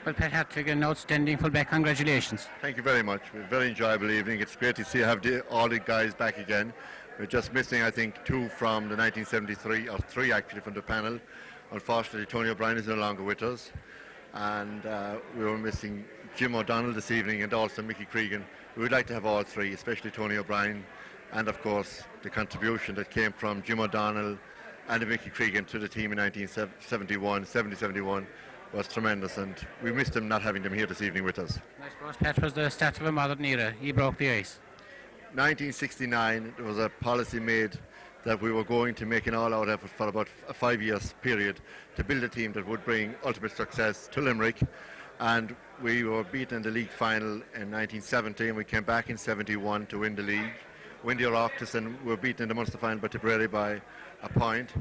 Well, Pat Hartigan, outstanding fullback, congratulations. Thank you very much. A very enjoyable evening. It's great to see all the guys back again. We're just missing, I think, two from the 1973, or three actually from the panel. Unfortunately, Tony O'Brien is no longer with us. And we were missing Jim O'Donnell this evening and also Mickey Cregan. We would like to have all three, especially Tony O'Brien, and of course the contribution that came from Jim O'Donnell and Mickey Cregan to the team in 1971 was tremendous, and we missed them not having them here this evening with us. I suppose Pat was the start of a modern era. He broke the ice. 1969, there was a policy made that we were going to make an all-out effort for about a 5 years period to build a team that would bring ultimate success to Limerick, and we were beaten in the league final in 1970, and we came back in 71 to win the league, win the Loftus, and we were beaten in the Munster final by Tipperary by a point.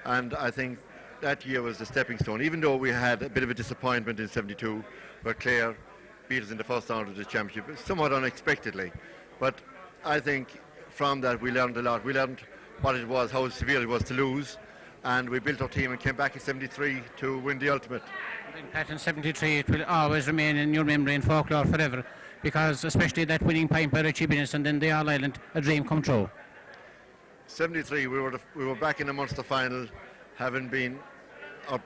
And I think that year was the stepping stone, even though we had a bit of a disappointment in 72 where Clare beat us in the first round of the championship, somewhat unexpectedly. But I think from that we learned a lot. We learned what it was, how severe it was to lose, and we built our team and came back in 73 to win the ultimate. In Pat, in 73, it will always remain in your memory and folklore forever, because especially that winning point by Richie Binnis and then the All-Ireland, a dream come true. 73, we were back in the Munster final, having been,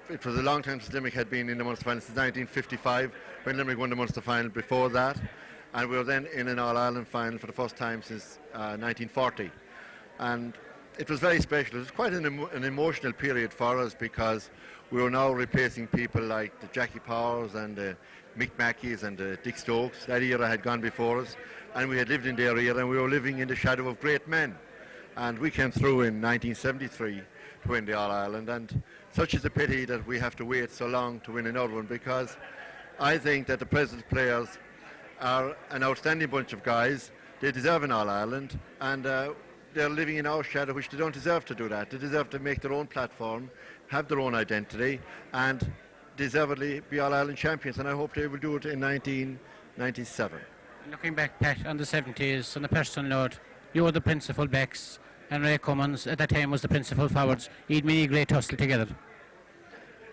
it was a long time since Limerick had been in the Munster final, since 1955, when Limerick won the Munster final before that, and we were then in an All-Ireland final for the first time since 1940. And it was very special. It was quite an emotional period for us, because we were now replacing people like the Jackie Powers and the Mick Mackeys and the Dick Stokes. That era had gone before us, and we had lived in their era, and we were living in the shadow of great men. And we came through in 1973 to win the All-Ireland, and such is the pity that we have to wait so long to win another one, because I think that the present players are an outstanding bunch of guys. They deserve an All-Ireland, and they're living in our shadow, which they don't deserve to do that. They deserve to make their own platform, have their own identity, and deservedly be All-Ireland champions, and I hope they will do it in 1997. Looking back, Pat, on the 70s, on a personal note, you were the principal backs, and Ray Cummins at that time was the principal forwards. You'd made a great tussle together.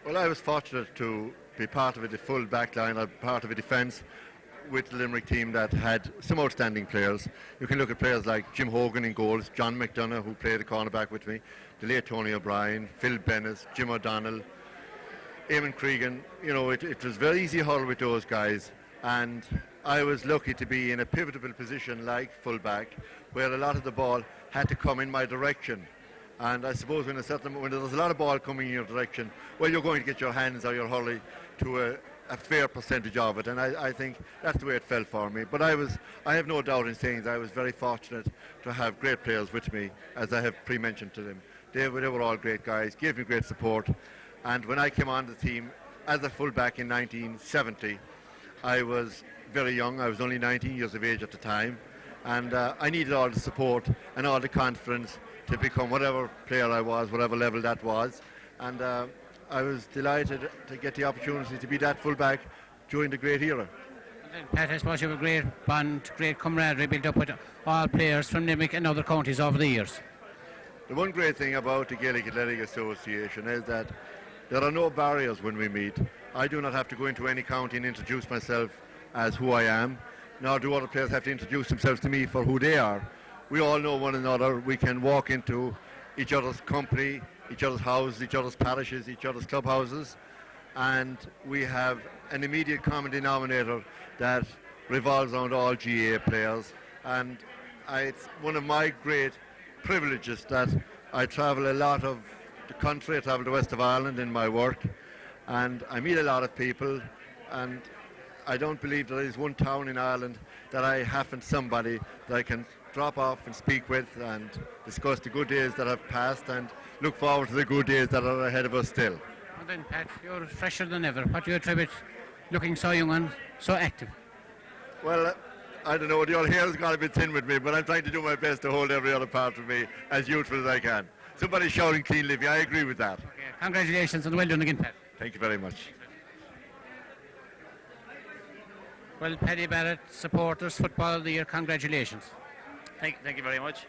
Well, I was fortunate to be part of a full back line, or part of a defence with the Limerick team that had some outstanding players. You can look at players like Jim Hogan in goals, John McDonough, who played the cornerback with me, the late Tony O'Brien, Phil Bennis, Jim O'Donnell, Eamonn Cregan. You know, it was very easy huddle with those guys, and I was lucky to be in a pivotal position like fullback, where a lot of the ball had to come in my direction. And I suppose when there's a lot of ball coming in your direction, well, you're going to get your hands or your hurley to a fair percentage of it, and I think that's the way it felt for me. But I have no doubt in saying that I was very fortunate to have great players with me, as I have pre-mentioned to them. They were all great guys, gave me great support, and when I came on the team as a fullback in 1970, I was very young. I was only 19 years of age at the time, and I needed all the support and all the confidence to become whatever player I was, whatever level that was, and I was delighted to get the opportunity to be that fullback during the great era. And then, Pat, I suppose you have a great bond, great camaraderie built up with all players from Limerick and other counties over the years. The one great thing about the Gaelic Athletic Association is that there are no barriers when we meet. I do not have to go into any county and introduce myself as who I am, nor do other players have to introduce themselves to me for who they are. We all know one another. We can walk into each other's company, each other's houses, each other's parishes, each other's clubhouses, and we have an immediate common denominator that revolves around all GAA players. And it's one of my great privileges that I travel a lot of the country. I travel the west of Ireland in my work, and I meet a lot of people, and I don't believe there is one town in Ireland that I haven't somebody that I can drop off and speak with and discuss the good days that have passed and look forward to the good days that are ahead of us still. And then, Pat, you're fresher than ever. What do you attribute looking so young and so active? Well, I don't know, your hair's got a bit thin with me, but I'm trying to do my best to hold every other part of me as youthful as I can. Somebody's shouting clean living, I agree with that. Okay. Congratulations and well done again, Pat. Thank you very much. Well, Paddy Barrett, Supporters Football of the Year, congratulations. Thank you very much.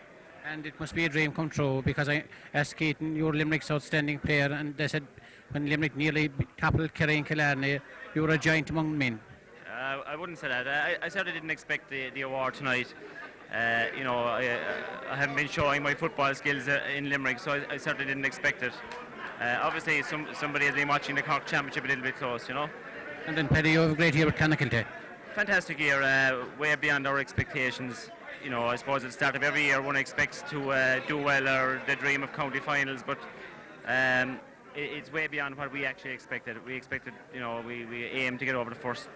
And it must be a dream come true, because I asked Keaton, you're Limerick's outstanding player, and they said when Limerick nearly toppled Kerry and Killarney. You were a giant among men. I wouldn't say that. I certainly didn't expect the award tonight. I haven't been showing my football skills in Limerick, so I certainly didn't expect it. Obviously, somebody has been watching the Cork Championship a little bit close, And then, Paddy, you have a great year with Conal Kelly. Fantastic year, way beyond our expectations. I suppose at the start of every year one expects to do well or the dream of county finals, but it's way beyond what we actually expected. We expected, we aimed to get over the first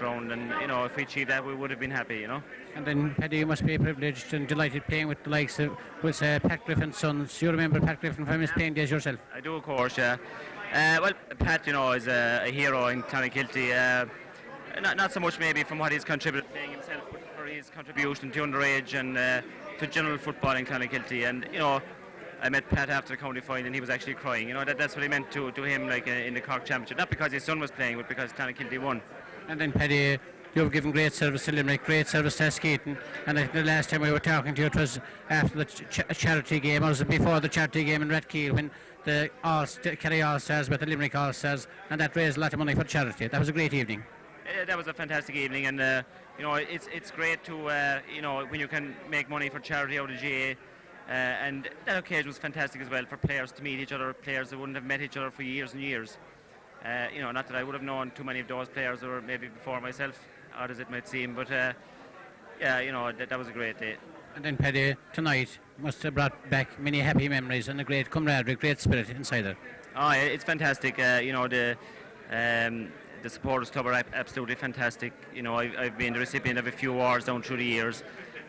round, and if we achieved that, we would have been happy, And then, Paddy, you must be privileged and delighted playing with the likes of, Pat Griffin's sons. You remember Pat Griffin from his playing days yourself? I do, of course, yeah. Well, Pat, is a hero in Clonakilty. Not so much maybe from what he's contributed playing himself, but for his contribution to underage and to general football in Clonakilty. And I met Pat after the county final, and he was actually crying. That's what he meant to him, like in the Cork Championship. Not because his son was playing, but because Clonakilty won. And then, Paddy, you've given great service to Limerick, great service to Askeaton. And I think the last time we were talking to you, it was after the charity game, or was it before the charity game in Rathkeale, when the Kerry All-Stars with the Limerick All-Stars, and that raised a lot of money for charity. That was a great evening. That was a fantastic evening, and it's great to when you can make money for charity out of GAA, and that occasion was fantastic as well for players to meet each other, players that wouldn't have met each other for years and years. Not that I would have known too many of those players, or maybe before myself, odd as it might seem, but that was a great day. And then, Paddy, tonight must have brought back many happy memories and a great camaraderie, great spirit inside there. Oh, it's fantastic. The supporters club are absolutely fantastic. I've been the recipient of a few awards down through the years.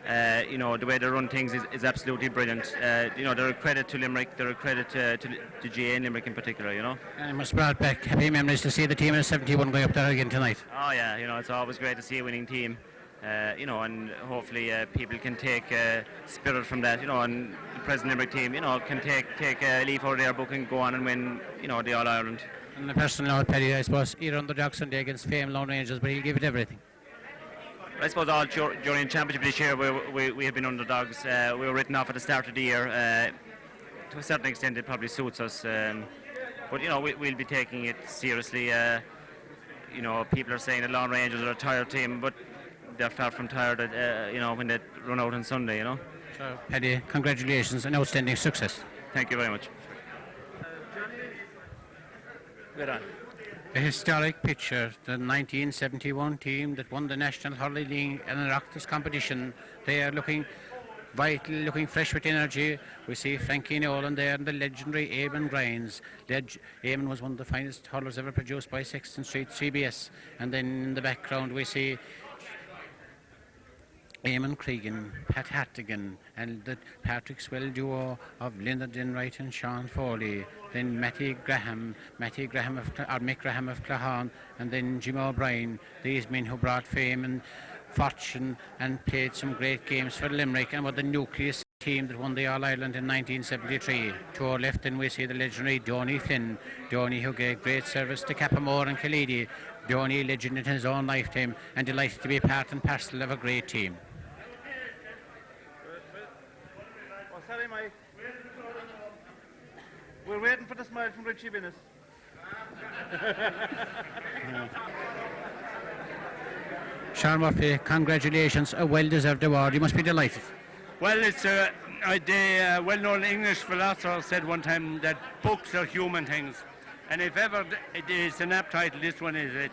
The way they run things is absolutely brilliant. They're a credit to Limerick, they're a credit to GAA and Limerick in particular, And it must have brought back happy memories to see the team in 71 going up there again tonight. Oh yeah, it's always great to see a winning team. And hopefully people can take spirit from that, and the present Limerick team, can take a leaf out of their book and go on and win, the All-Ireland. And the personal note, Paddy, I suppose, either underdog Sunday against Fame Lone Rangers, but he'll give it everything. I suppose all during the championship this year we have been underdogs. We were written off at the start of the year. To a certain extent, it probably suits us. But we'll be taking it seriously. People are saying the Lone Rangers are a tired team, but they're far from tired. When they run out on Sunday. So, Paddy, congratulations and outstanding success. Thank you very much. Good on. A historic picture, the 1971 team that won the National Hurling League and the Loftus competition. They are looking vital, looking fresh with energy. We see Frankie Nolan there and the legendary Eamonn Grinds. Eamonn was one of the finest hurlers ever produced by Sexton Street CBS. And then in the background we see Eamonn Cregan, Pat Hartigan, and the Patrick Swell duo of Linda Dinright and Sean Foley. Then Mick Graham of Clahan, and then Jim O'Brien. These men who brought fame and fortune and played some great games for Limerick and were the nucleus team that won the All-Ireland in 1973. To our left then we see the legendary Donny Flynn. Donny, who gave great service to Cappamore and Killeedy. Donny, legend in his own lifetime, and delighted to be part and parcel of a great team. Sorry, Mike. We're waiting for the smile from Richie Binnis. Sean Murphy, congratulations, a well-deserved award. You must be delighted. Well, it's a well-known English philosopher said one time that books are human things, and if ever it is an apt title, this one is it.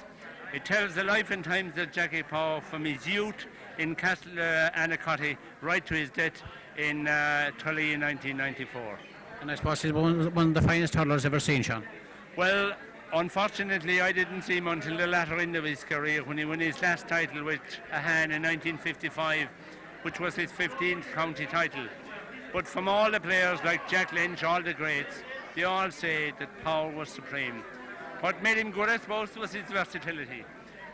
It tells the life and times of Jackie Power from his youth in Castle Anacotty right to his death in Tralee in 1994. And I suppose he's one of the finest hurlers ever seen, Sean. Well, unfortunately, I didn't see him until the latter end of his career when he won his last title with a Han in 1955, which was his 15th county title. But from all the players like Jack Lynch, all the greats, they all say that Power was supreme. What made him good, I suppose, was his versatility.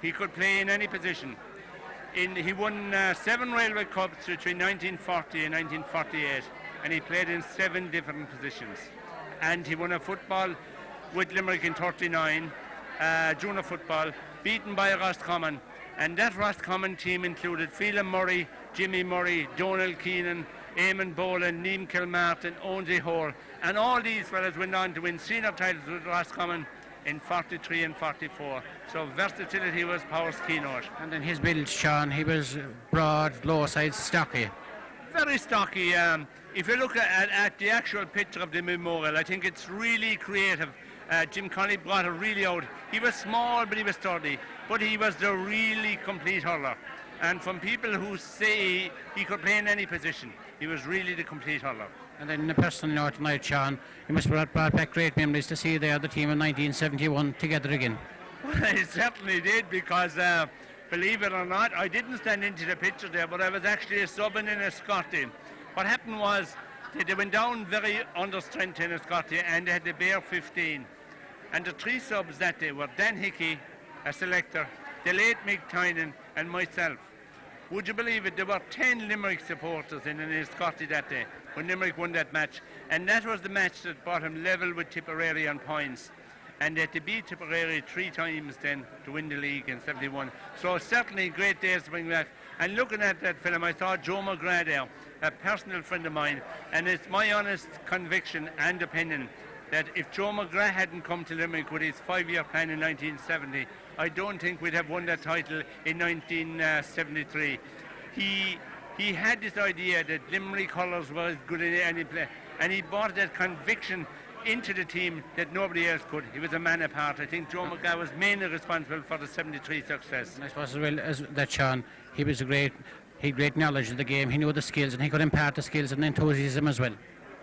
He could play in any position. He won 7 Railway Cups between 1940 and 1948, and he played in 7 different positions. And he won a football with Limerick in 39, junior football, beaten by Roscommon. And that Roscommon team included Phelan Murray, Jimmy Murray, Donald Keenan, Eamonn Boland, Neem Kilmartin, Owensie Hall, and all these fellas went on to win senior titles with Roscommon in 43 and 44. So versatility was Power's keynote. And then his build, Sean, he was broad, low side, stocky. Very stocky. If you look at the actual picture of the memorial, I think it's really creative. Jim Connolly brought it really out. He was small, but he was sturdy. But he was the really complete hurler. And from people who say he could play in any position, he was really the complete hurler. And then on a personal note tonight, Sean, you must have brought back great memories to see there the team in 1971 together again. Well, I certainly did, because believe it or not, I didn't stand into the picture there, but I was actually a subbing in a Scotty. What happened was they went down very under strength in a Scotty, and they had the bare 15. And the three subs that day were Dan Hickey, a selector, the late Mick Tynan, and myself. Would you believe it? There were 10 Limerick supporters in a Scotty that day when Limerick won that match. And that was the match that brought him level with Tipperary on points. And they had to beat Tipperary 3 times then to win the league in 71. So certainly great days to bring back. And looking at that film, I saw Joe McGrath there, a personal friend of mine. And it's my honest conviction and opinion that if Joe McGrath hadn't come to Limerick with his 5-year plan in 1970, I don't think we'd have won that title in 1973. He had this idea that Limerick colours were as good as any play, and he brought that conviction into the team that nobody else could. He was a man apart. I think Joe McGrath was mainly responsible for the 73 success. And I suppose as well as that, Sean, he was he had great knowledge of the game. He knew the skills, and he could impart the skills and enthusiasm as well.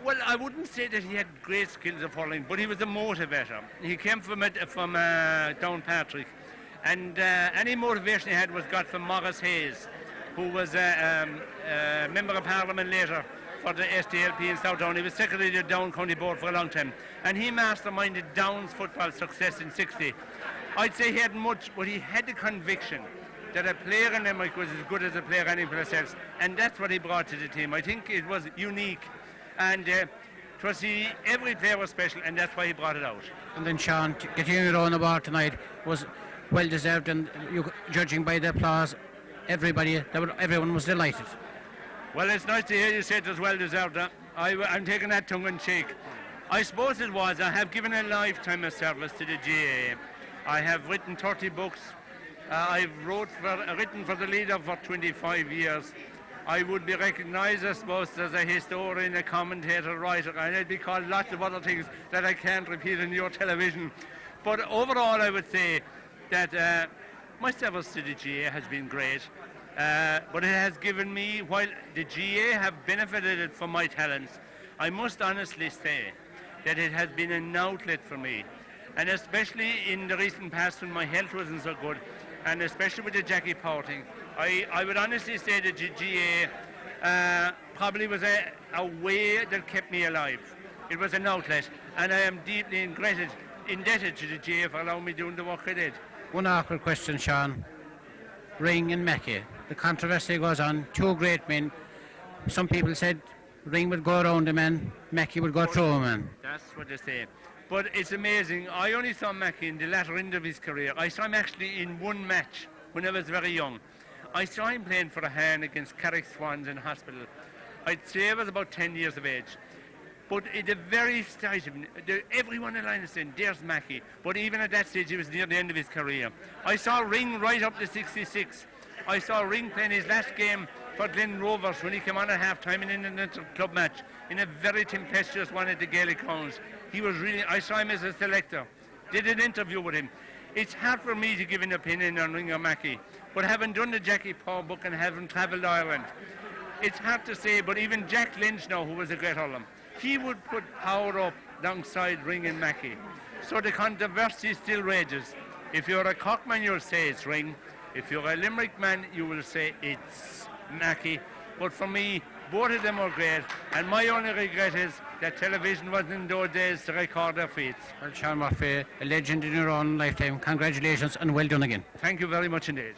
Well, I wouldn't say that he had great skills of hurling, but he was a motivator. He came from Downpatrick, and any motivation he had was got from Maurice Hayes, who was a member of Parliament later for the SDLP in South Down. He was secretary of the Down County Board for a long time, and he masterminded Down's football success in 60. I'd say he had much, but he had the conviction that a player in Limerick was as good as a player anyplace else, and that's what he brought to the team. I think it was unique, and every player was special, and that's why he brought it out. And then, Sean, getting your own award tonight was well deserved, and judging by the applause, everyone was delighted. Well, it's nice to hear you say it was well deserved. I'm taking that tongue in cheek. I suppose it was. I have given a lifetime of service to the GAA. I have written 30 books. I've written for the leader for 25 years. I would be recognised, I suppose, as a historian, a commentator, writer, and I'd be called lots of other things that I can't repeat on your television. But overall, I would say that my service to the GAA has been great. But it has given me, while the GAA have benefited from my talents, I must honestly say that it has been an outlet for me. And especially in the recent past when my health wasn't so good, and especially with the Jackie Power thing, I would honestly say that the GAA probably was a way that kept me alive. It was an outlet, and I am deeply indebted to the GAA for allowing me doing the work I did. One awkward question, Sean. Ring and Mackey. The controversy goes on. 2 great men. Some people said Ring would go around a man, Mackey would go through a man. That's what they say. But it's amazing. I only saw Mackey in the latter end of his career. I saw him actually in one match when I was very young. I saw him playing for a hand against Carrick Swans in hospital. I'd say I was about 10 years of age. But at the very start of everyone in line is saying, there's Mackey. But even at that stage, he was near the end of his career. I saw Ring right up to 66. I saw Ring playing his last game for Glen Rovers when he came on at half-time in an inter-club match in a very tempestuous one at the Gaelic Grounds. He was really, I saw him as a selector, did an interview with him. It's hard for me to give an opinion on Ring or Mackey, but having done the Jackie Power book and having travelled Ireland, it's hard to say, but even Jack Lynch now, who was a great hurler, he would put Power up alongside Ring and Mackey. So the controversy still rages. If you're a Cork man, you'll say it's Ring. If you're a Limerick man, you will say it's Mackey. But for me, both of them are great, and my only regret is that television wasn't in those days to record their feats. Well, Sean Murphy, a legend in your own lifetime. Congratulations and well done again. Thank you very much indeed.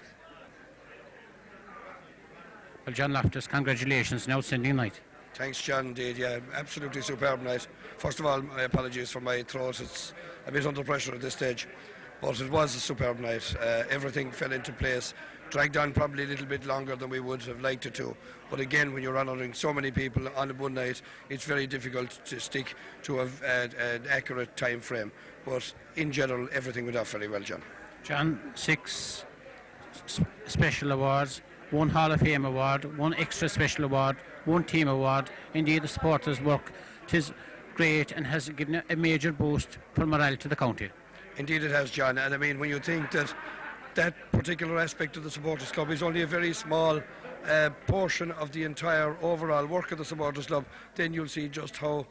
Well, John Loftus, congratulations, an outstanding night. Thanks, John, indeed. Yeah, absolutely superb night. First of all, my apologies for my throat. It's a bit under pressure at this stage, but it was a superb night. Everything fell into place. dragged on probably a little bit longer than we would have liked it to. But again, when you're honouring so many people on one night, it's very difficult to stick to an accurate time frame. But in general, everything went off very well, John. John, 6 special awards, 1 Hall of Fame award, 1 extra special award, 1 team award. Indeed, the supporters' work, it is great and has given a major boost for morale to the county. Indeed it has, John, and I mean, when you think that that particular aspect of the supporters club is only a very small portion of the entire overall work of the supporters club, then you'll see just how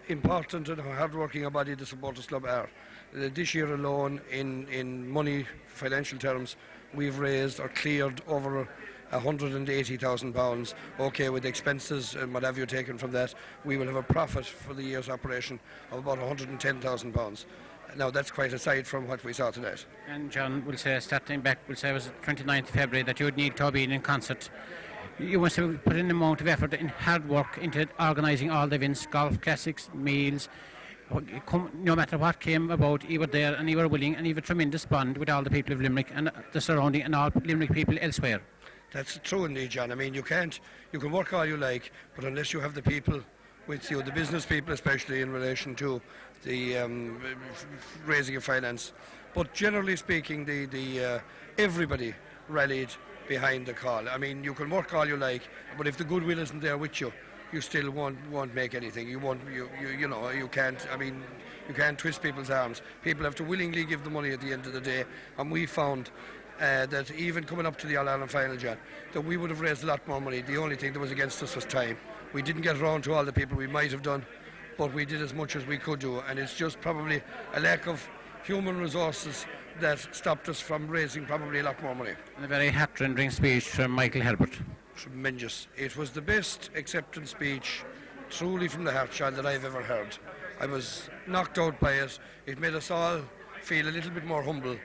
important and how hard-working a body the supporters club are. This year alone, in money, financial terms, we've raised or cleared over £180,000. Okay, with expenses and what have you taken from that, we will have a profit for the year's operation of about £110,000. Now, that's quite aside from what we saw tonight. And John, we'll say, starting back, we'll say it was 29th February that you would need to have been in concert. You must have put in an amount of effort and hard work into organising all the events, golf, classics, meals. No matter what came about, you were there and you were willing, and you have a tremendous bond with all the people of Limerick and the surrounding and all Limerick people elsewhere. That's true indeed, John. I mean, you can work all you like, but unless you have the people with you, the business people especially in relation to the raising of finance. But generally speaking, everybody rallied behind the call. I mean, you can work all you like, but if the goodwill isn't there with you, you still won't make anything. You can't. I mean, you can't twist people's arms. People have to willingly give the money at the end of the day, and we found that even coming up to the All-Ireland final, John, that we would have raised a lot more money. The only thing that was against us was time. We didn't get around to all the people we might have done, but we did as much as we could do, and it's just probably a lack of human resources that stopped us from raising probably a lot more money. And a very heart-rending speech from Michael Herbert. Tremendous. It was the best acceptance speech, truly from the heart, John, that I've ever heard. I was knocked out by it. It made us all feel a little bit more humble.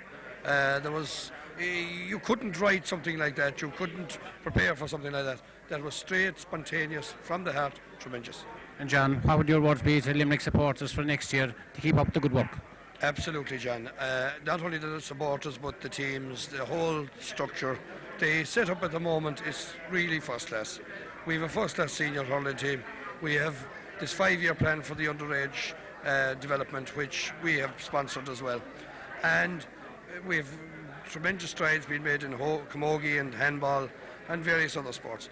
You couldn't write something like that. You couldn't prepare for something like that. That was straight, spontaneous, from the heart, tremendous. And John, what would your words be to Limerick supporters for next year to keep up the good work? Absolutely, John. Not only the supporters, but the teams, the whole structure. The set-up at the moment is really first class. We have a first-class senior hurling team. We have this 5-year plan for the underage development, which we have sponsored as well. And we have tremendous strides being made in camogie and handball and various other sports,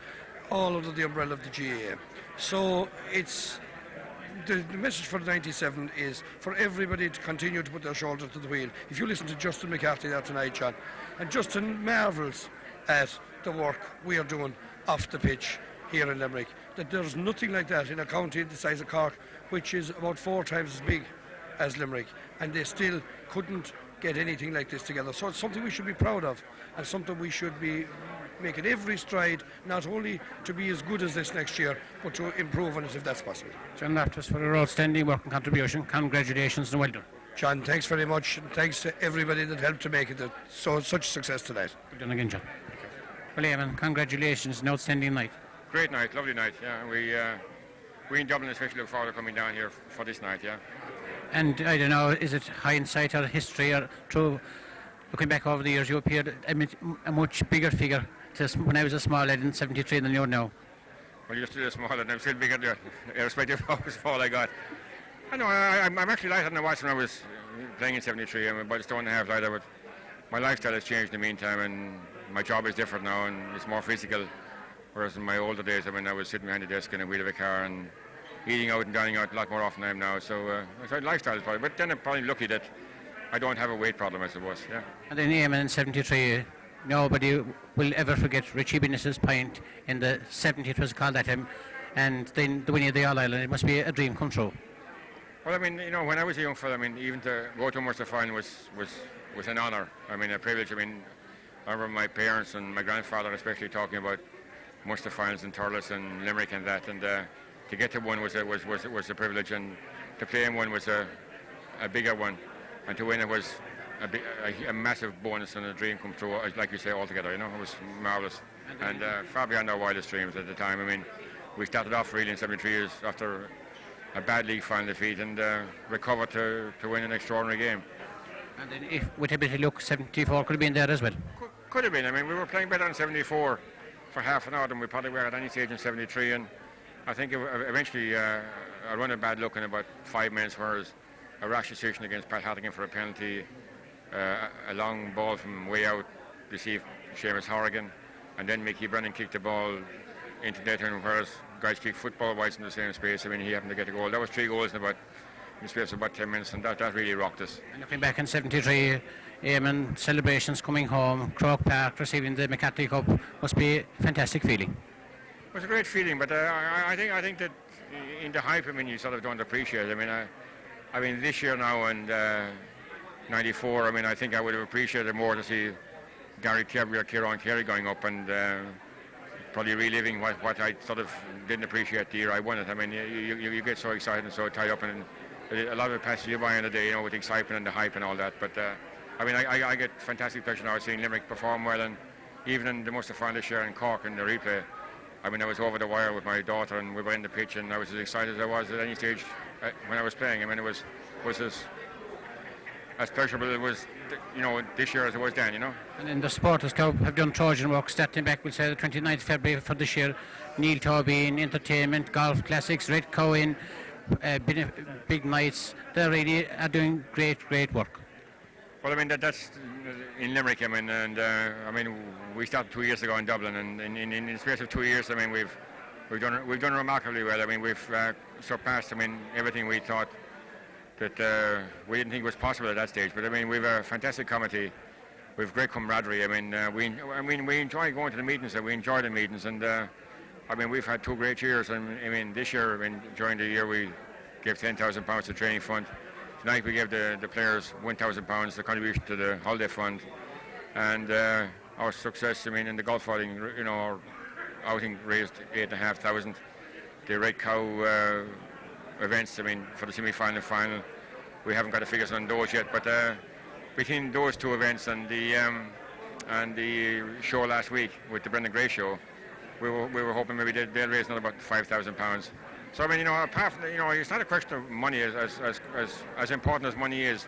all under the umbrella of the GAA. So it's the message for the 97 is for everybody to continue to put their shoulder to the wheel. If you listen to Justin McCarthy there tonight, John, and Justin marvels at the work we are doing off the pitch here in Limerick, that there's nothing like that in a county the size of Cork, which is about 4 times as big as Limerick, and they still couldn't get anything like this together. So it's something we should be proud of, and something we should be making every stride, not only to be as good as this next year, but to improve on it if that's possible. John Loftus, for your outstanding work and contribution, congratulations and well done. John, thanks very much, and thanks to everybody that helped to make it such a success tonight. Well done again, John. Well, Eamonn, congratulations, an outstanding night. Great night, lovely night, yeah. We in Dublin especially look forward to coming down here for this night, yeah. And I don't know, is it hindsight or history or through looking back over the years, you appeared a much bigger figure when I was a small lad in 73 than you are now. Well, you're still a small lad, I'm still bigger there, irrespective of how small I got. I know, I'm actually lighter than I was when I was playing in 73. I'm about a stone and a half lighter, but my lifestyle has changed in the meantime, and my job is different now, and it's more physical. Whereas in my older days, I mean, I was sitting behind the desk in a wheel of a car and eating out and dining out a lot more often than I am now. So lifestyle is probably, but then I'm probably lucky that I don't have a weight problem, I suppose, yeah. And then Eamonn in 73, nobody will ever forget Richie Binness's pint in the 70s, it was called that time, and then the winning of the All-Ireland. It must be a dream come true. Well, I mean, you know, when I was a young fella, I mean, even to go to a Munster final was an honour. I mean, a privilege. I mean, I remember my parents and my grandfather especially talking about Munster finals in Thurles and Limerick and that, and to get to one was a privilege, and to play in one was a bigger one, and to win it was a massive bonus and a dream come true, like you say, altogether. You know, it was marvellous, and far beyond our wildest dreams at the time. I mean, we started off really in 73 years after a bad league final defeat, and recovered to win an extraordinary game. And then, if with a bit of luck, 74 could have been there as well. Could have been. I mean, we were playing better in 74 for half an hour than we probably were at any stage in 73, and I think eventually I run a bad look in about 5 minutes, whereas a rash decision against Pat Hartigan for a penalty, a long ball from way out, deceived Seamus Hartigan, and then Mickey Brennan kicked the ball into net, and whereas guys kick football-wise in the same space, I mean, he happened to get a goal. That was 3 goals in the space of about 10 minutes, and that really rocked us. And looking back in 73, Eamonn, celebrations coming home, Croke Park receiving the McCarthy Cup, must be a fantastic feeling. It was a great feeling, but I think that in the hype, I mean, you sort of don't appreciate it. I mean, this year now and 94, I mean, I think I would have appreciated more to see Gary Kirby or Kieran Carey going up and probably reliving what I sort of didn't appreciate the year I won it. I mean, you get so excited and so tied up, and a lot of it passes you by in the day, you know, with the excitement and the hype and all that. But I mean, I get fantastic pleasure now seeing Limerick perform well, and even in the Munster final this year in Cork in the replay, I mean, I was over the wire with my daughter and we were in the pitch, and I was as excited as I was at any stage when I was playing. I mean, it was as pleasurable it was, you know, this year as it was then, you know. And in the Supporters Club have done Trojan work, starting back, we'll say, the 29th February for this year. Neil Tobin, entertainment, golf classics, Red Cowan, big nights. They really are doing great work. Well, I mean, that's in Limerick, I mean, and I mean, we started 2 years ago in Dublin, and in the space of 2 years, I mean, we've done remarkably well. I mean, we've surpassed, I mean, everything we thought that we didn't think was possible at that stage. But I mean, we've a fantastic committee. We've great camaraderie. I mean, we enjoy going to the meetings. We enjoy the meetings, and I mean, we've had 2 great years. And I mean, this year, I mean, during the year, we gave £10,000 to training fund. Tonight, we gave the players £1,000, the contribution to the holiday fund, and our success. I mean, in the golf outing, you know, our outing raised £8,500. The Red Cow events, I mean, for the semi-final and final, we haven't got the figures on those yet, but between those 2 events and the show last week with the Brendan Gray show, we were hoping maybe they'll raise another about £5,000. So I mean, you know, apart from, you know, it's not a question of money as important as money is.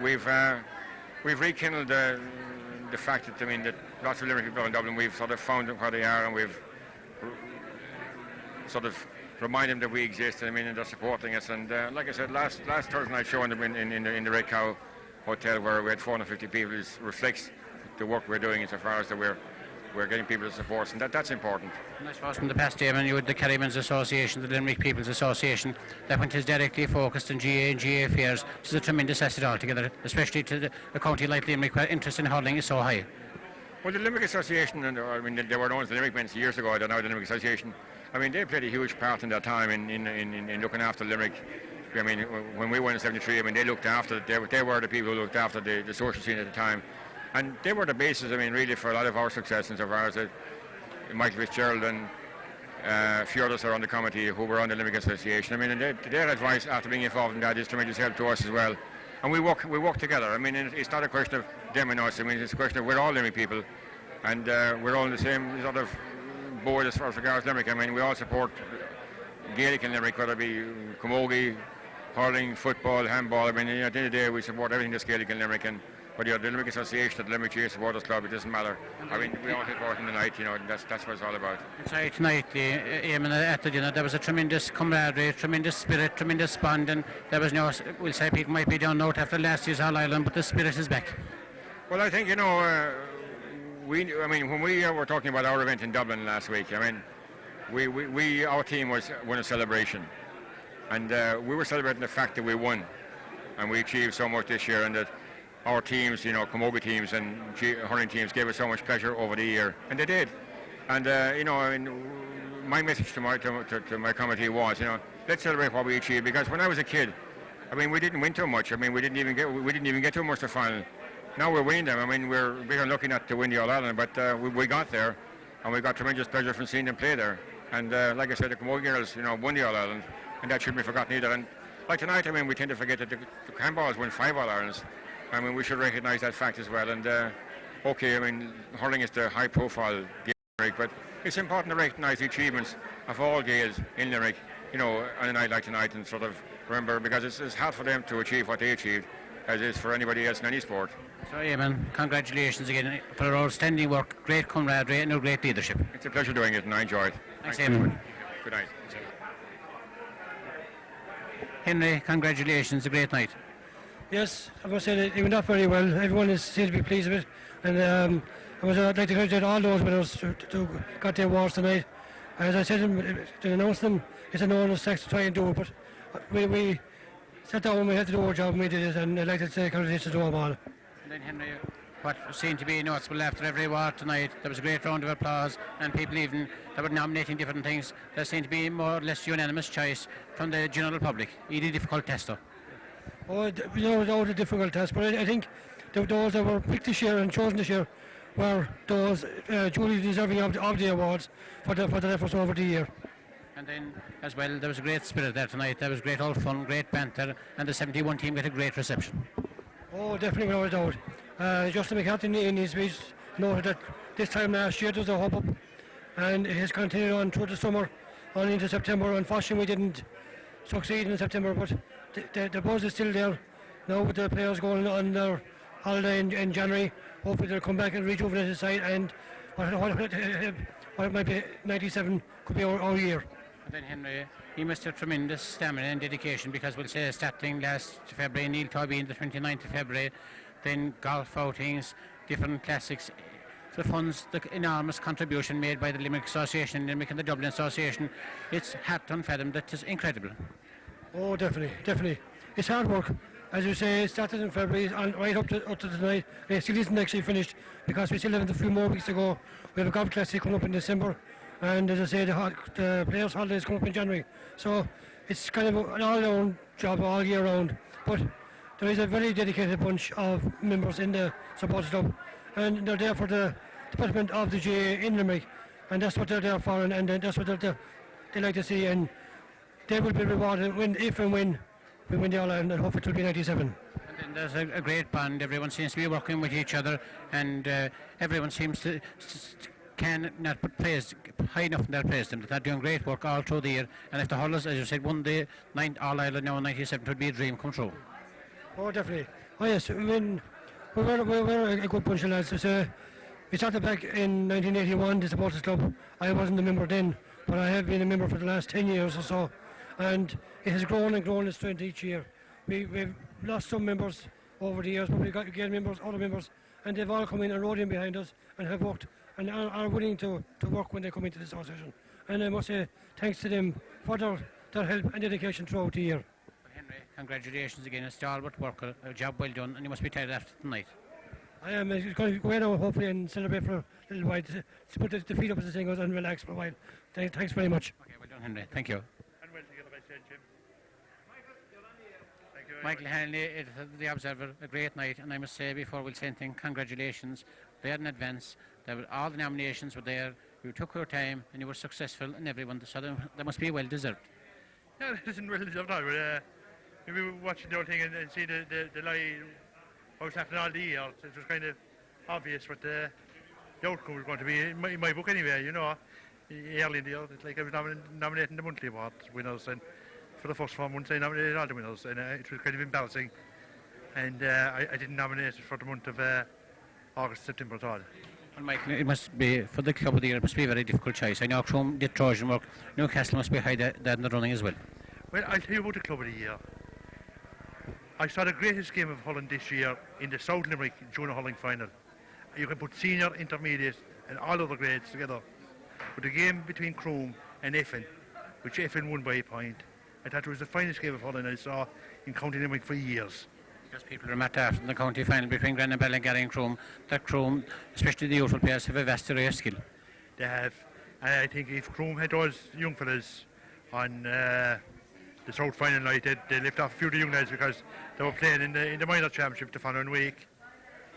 We've rekindled the fact that, I mean, that lots of Limerick people in Dublin, we've sort of found where they are, and we've sort of remind them that we exist. I mean, and they're supporting us. And like I said, last Thursday night show in the Red Cow Hotel, where we had 450 people, reflects the work we're doing insofar as that we're getting people to support, and that's important. And I suppose from the past year, when you had the Kerryman's Association, the Limerick People's Association, that when it is directly focused on GAA and GAA affairs, it's a tremendous asset altogether, especially to a county like Limerick, where interest in hurling is so high. Well, the Limerick Association, I mean, they were known as the Limerick men years ago. They're now the Limerick Association. I mean, they played a huge part in their time in looking after Limerick. I mean, when we won in '73, I mean, they looked after it. They were the people who looked after the social scene at the time. And they were the basis, I mean, really for a lot of our success insofar as Michael Fitzgerald and a few others are on the committee who were on the Limerick Association. I mean, and their advice after being involved in that is tremendous help to us as well. And we work together. I mean, it's not a question of them and us. I mean, it's a question of we're all Limerick people, and we're all in the same sort of board as far as regards Limerick. I mean, we all support Gaelic in Limerick, whether it be camogie, hurling, football, handball. I mean, at the end of the day, we support everything that's Gaelic in Limerick, and whether you're the Limerick Association or the Limerick GAA Supporters Club, it doesn't matter. I mean, we all support in the night, you know, and that's what it's all about. Sorry, tonight, Eamonn, at the dinner, there was a tremendous camaraderie, tremendous spirit, tremendous bond, and there was no, we'll say people might be down out after last year's All Ireland, but the spirit is back. Well, I think, you know, I mean, when we were talking about our event in Dublin last week, I mean, our team won a celebration, and we were celebrating the fact that we won, and we achieved so much this year, and that our teams, you know, camogie teams and hurling teams gave us so much pleasure over the year, and they did. And you know, I mean, my message to my committee was, you know, let's celebrate what we achieved, because when I was a kid, I mean, we didn't win too much. I mean, we didn't even get to a Munster final. Now we're winning them. I mean, we're lucky not to win the All Ireland, but we got there, and we got tremendous pleasure from seeing them play there. And like I said, the camogie girls, you know, won the All Ireland, and that shouldn't be forgotten either. And like tonight, I mean, we tend to forget that the handballs won 5 All Irelands. I mean, we should recognise that fact as well. And okay, I mean, hurling is the high-profile game, but it's important to recognise the achievements of all Gaels in Limerick, you know, on a night like tonight, and sort of remember, because it's hard for them to achieve what they achieved. as it is for anybody else in any sport. So, Eamonn, congratulations again for your outstanding work, great camaraderie and your great leadership. It's a pleasure doing it, and I enjoy it. Thanks, Eamonn. Good night. Henry, congratulations, a great night. Yes, I must say that it went off very well. Everyone seems to be pleased with it. And I'd like to congratulate all those winners who got their awards tonight. As I said to announce them, it's an honour to try and do it, but we sat down, we had to do our job, and we did it, and I'd like to say congratulations to them all. And then, Henry, what seemed to be noticeable after every award tonight, there was a great round of applause, and people even that were nominating different things. There seemed to be more or less unanimous choice from the general public. Really difficult test, though. Oh, it was a difficult test, but I think those that were picked this year and chosen this year were those duly deserving of the awards for their efforts over the year. And then, as well, there was a great spirit there tonight. There was great old fun, great banter, and the 71 team got a great reception. Oh, definitely, without a doubt. Justin McCarthy in his speech noted that this time last year there was a hop up, and it has continued on through the summer, on into September. Unfortunately, we didn't succeed in September, but the buzz is still there. Now with the players going on their holiday in January, hopefully they'll come back and rejuvenate the side, and what might be 97 could be our year. And then Henry, he must have tremendous stamina and dedication, because we'll say starting last February, Neil Toby in the 29th of February, then golf outings, different classics. The funds, the enormous contribution made by the Limerick Association, Limerick and the Dublin Association, it's hard to unfathom. That is incredible. Oh, definitely. It's hard work. As you say, it started in February and right up to tonight. It still isn't actually finished, because we still have a few more weeks to go. We have a golf classic coming up in December, and as I say, the players' holidays come up in January. So it's kind of an all-round job all year round. But there is a very dedicated bunch of members in the supporters club, and they're there for the development of the GAA in Limerick, and that's what they're there for, and that's what they like to see, and they will be rewarded if and when we win the All-Ireland, and hopefully it will be 97. And then there's a great bond. Everyone seems to be working with each other, and everyone seems to can not put praise high enough in their praise them, that they're doing great work all through the year. And if the Hullers, as you said, won the All-Ireland now in 97, it would be a dream come true. Oh, definitely. Oh, yes. I mean, we're a good bunch of lads. We started back in 1981, the supporters club. I wasn't a member then, but I have been a member for the last 10 years or so, and it has grown and grown in strength each year. We've lost some members over the years, but we've got again members, other members, and they've all come in and rode in behind us and have worked and are willing to work when they come into this association. And I must say thanks to them for their help and dedication throughout the year. Henry, congratulations again. It's stalwart work, a job well done, and you must be tired after tonight. I am going to go now hopefully and celebrate for a little while, to put the feet up as the saying goes, and relax for a while. Thanks very much. Okay, well done, Henry. Thank you. And well together by St. Jim. Thank you. Michael Hanley, the Observer, a great night, and I must say before we'll say anything, congratulations. There in advance, all the nominations were there. You took your time and you were successful, and everyone, so they must be well deserved. Yeah, it isn't well deserved now, but we were watching the whole thing and see the lie, what was happening all the year. It was kind of obvious what the outcome was going to be, in my book anyway, you know. Early in the year, it's like I was nominating the monthly award winners, and for the first 4 months I nominated all the winners, and it was kind of embarrassing. And I didn't nominate for the month of August, September at all. Well, Michael, it must be, for the club of the year, it must be a very difficult choice. I know Chrome did Trojan work. Newcastle must be high there in the running as well. Well, I'll tell you about the club of the year. I saw the greatest game of Holland this year in the South Limerick Junior Hurling final. You can put senior, intermediate and all other grades together. But the game between Chrome and Effin, which Effin won by a point, I thought it was the finest game of hurling I saw in County Limerick for years. Because people remarked after the county final between Grannabell and Garry and Chrome, that Chrome, especially the youthful players, have a vast array of skill. They have. And I think if Chrome had those young fellas on the South final night, they left off a few of the young lads because they were playing in the minor championship the following week.